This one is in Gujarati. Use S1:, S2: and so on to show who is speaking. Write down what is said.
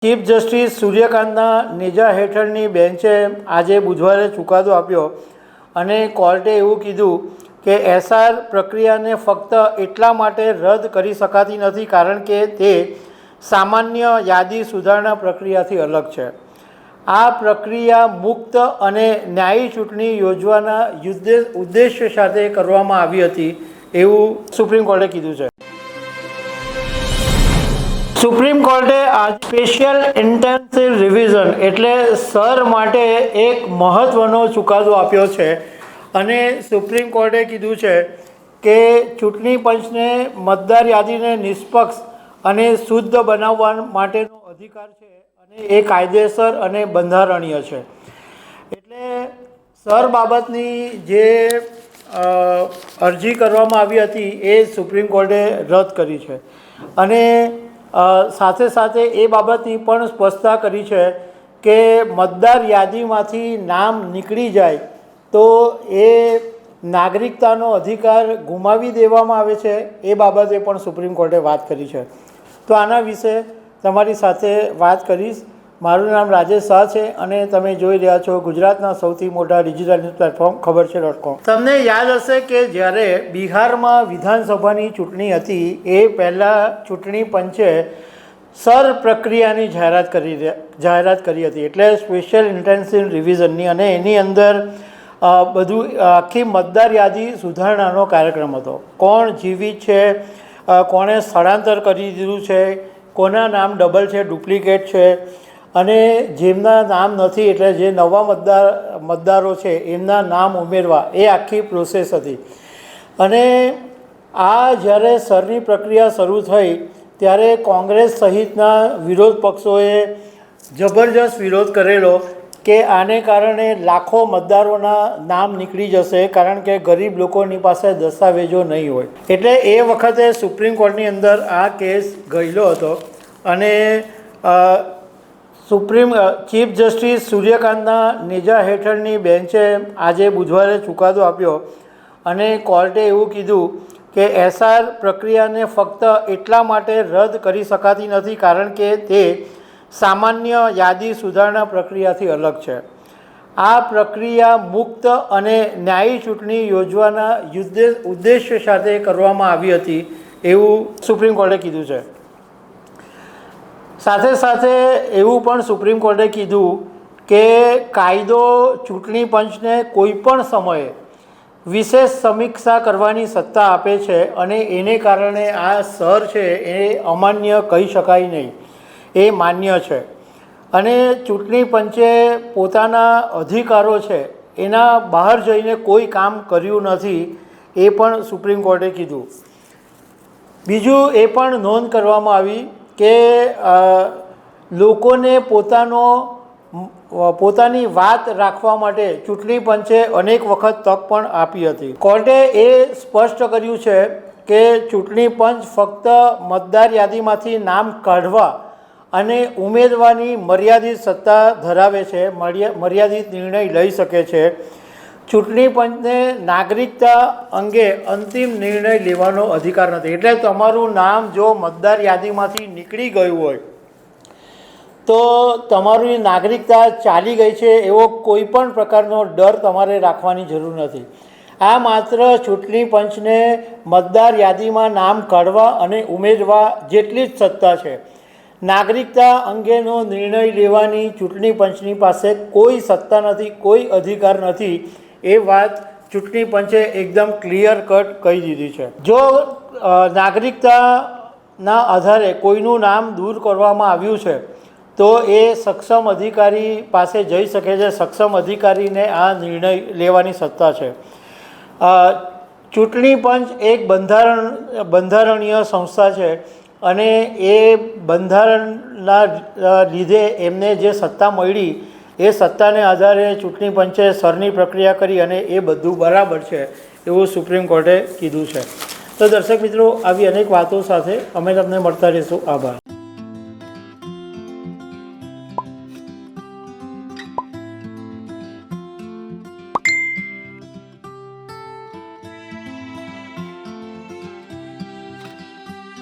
S1: ચીફ જસ્ટિસ સૂર્યકાંતના નેજા હેઠળની બેન્ચે આજે બુધવારે ચુકાદો આપ્યો અને કોર્ટે એવું કીધું કે એસઆર પ્રક્રિયાને ફક્ત એટલા માટે રદ કરી શકાતી નથી કારણ કે તે સામાન્ય યાદી સુધારણા પ્રક્રિયાથી અલગ છે। આ પ્રક્રિયા મુક્ત અને ન્યાયી ચૂંટણી યોજવાના ઉદ્દેશ્ય સાથે કરવામાં આવી હતી એવું સુપ્રીમ કોર્ટે કીધું છે। સુપ્રીમ કોર્ટે આ સ્પેશિયલ ઇન્ટેન્સિવ રિવિઝન એટલે સર માટે એક મહત્ત્વનો ચુકાદો આપ્યો છે અને સુપ્રીમ કોર્ટે કીધું છે કે ચૂંટણી પંચને મતદાર યાદીને નિષ્પક્ષ અને શુદ્ધ બનાવવા માટેનો અધિકાર છે અને એ કાયદેસર અને બંધારણીય છે। એટલે સર બાબતની જે અરજી કરવામાં આવી હતી એ સુપ્રીમ કોર્ટે રદ કરી છે અને સાથે સાથે એ બાબતની પણ સ્પષ્ટતા કરી છે કે મતદાર યાદીમાંથી નામ નીકળી જાય તો એ નાગરિકતાનો અધિકાર ગુમાવી દેવામાં આવે છે। એ બાબતે પણ સુપ્રીમ કોર્ટે વાત કરી છે। તો આના વિશે તમારી સાથે વાત કરીશ। મારું નામ રાજેશ શાહ છે અને તમે જોઈ રહ્યા છો ગુજરાતના સૌથી મોટા ડિજિટલ ન્યૂઝ પ્લેટફોર્મ ખબરછે.com। તમને યાદ હશે કે જ્યારે બિહારમાં વિધાનસભાની ચૂંટણી હતી એ પહેલાં ચૂંટણી પંચે સર પ્રક્રિયાની જાહેરાત કરી હતી એટલે સ્પેશિયલ ઇન્ટેન્સિવ રિવિઝનની અને એની અંદર બધું આખી મતદાર યાદી સુધારણાનો કાર્યક્રમ હતો। કોણ જીવિત છે, કોણે સ્થળાંતર કરી દીધું છે, કોના નામ ડબલ છે, ડુપ્લિકેટ છે અને જેમના નામ નથી એટલે જે નવા મતદારો છે એમના નામ ઉમેરવા એ આખી પ્રોસેસ હતી। અને આ જ્યારે સરની પ્રક્રિયા શરૂ થઈ ત્યારે કોંગ્રેસ સહિતના વિરોધ પક્ષોએ જબરજસ્ત વિરોધ કરેલો કે આને કારણે લાખો મતદારોના નામ નીકળી જશે કારણ કે ગરીબ લોકોની પાસે દસ્તાવેજો નહીં હોય। એટલે એ વખતે સુપ્રીમ કોર્ટની અંદર આ કેસ ગયેલો હતો અને ચીફ જસ્ટિસ સૂર્યકાંતના નેજા હેઠળની બેન્ચે આજે બુધવારે ચુકાદો આપ્યો અને કોર્ટે એવું કીધું કે એસઆર પ્રક્રિયાને ફક્ત એટલા માટે રદ કરી શકાતી નથી કારણ કે તે સામાન્ય યાદી સુધારણા પ્રક્રિયાથી અલગ છે। આ પ્રક્રિયા મુક્ત અને ન્યાયી ચૂંટણી યોજવાના ઉદ્દેશ્ય સાથે કરવામાં આવી હતી એવું સુપ્રીમ કોર્ટે કીધું છે। સાથે સાથે એવું પણ સુપ્રીમ કોર્ટે કીધું કે કાયદો ચૂંટણી પંચને કોઈ પણ સમયે વિશેષ સમીક્ષા કરવાની સત્તા આપે છે અને એને કારણે આ સર છે એ અમાન્ય કહી શકાય નહીં, એ માન્ય છે। અને ચૂંટણી પંચે પોતાના અધિકારો છે એના બહાર જઈને કોઈ કામ કર્યું નથી એ પણ સુપ્રીમ કોર્ટે કીધું। બીજું એ પણ નોંધ કરવામાં આવી કે લોકોને પોતાની વાત રાખવા માટે ચૂંટણી પંચે અનેક વખત તક પણ આપી હતી। કોર્ટે એ સ્પષ્ટ કર્યું છે કે ચૂંટણી પંચ ફક્ત મતદાર યાદીમાંથી નામ કાઢવા અને ઉમેદવારની મર્યાદિત સત્તા ધરાવે છે, મર્યાદિત નિર્ણય લઈ શકે છે। ચૂંટણી પંચને નાગરિકતા અંગે અંતિમ નિર્ણય લેવાનો અધિકાર નથી। એટલે તમારું નામ જો મતદાર યાદીમાંથી નીકળી ગયું હોય તો તમારી નાગરિકતા ચાલી ગઈ છે એવો કોઈ પણ પ્રકારનો ડર તમારે રાખવાની જરૂર નથી। આ માત્ર ચૂંટણી પંચને મતદાર યાદીમાં નામ કાઢવા અને ઉમેરવા જેટલી જ સત્તા છે। નાગરિકતા અંગેનો નિર્ણય લેવાની ચૂંટણી પંચની પાસે કોઈ સત્તા નથી, કોઈ અધિકાર નથી। એ વાત ચૂંટણી પંચે એકદમ ક્લિયર કટ કહી દીધી છે। જો નાગરિકતાના આધારે કોઈનું નામ દૂર કરવામાં આવ્યું છે તો એ સક્ષમ અધિકારી પાસે જઈ શકે છે। સક્ષમ અધિકારીને આ નિર્ણય લેવાની સત્તા છે। ચૂંટણી પંચ એક બંધારણીય સંસ્થા છે અને એ બંધારણના લીધે એમને જે સત્તા મળી એ સત્તાને આધારે ચૂંટણી પંચે સરની પ્રક્રિયા કરી અને એ બધું બરાબર છે એવું સુપ્રીમ કોર્ટે કીધું છે। તો દર્શક મિત્રો, આવી અનેક વાતો સાથે અમે તમને મળતા રહીશું। આભાર।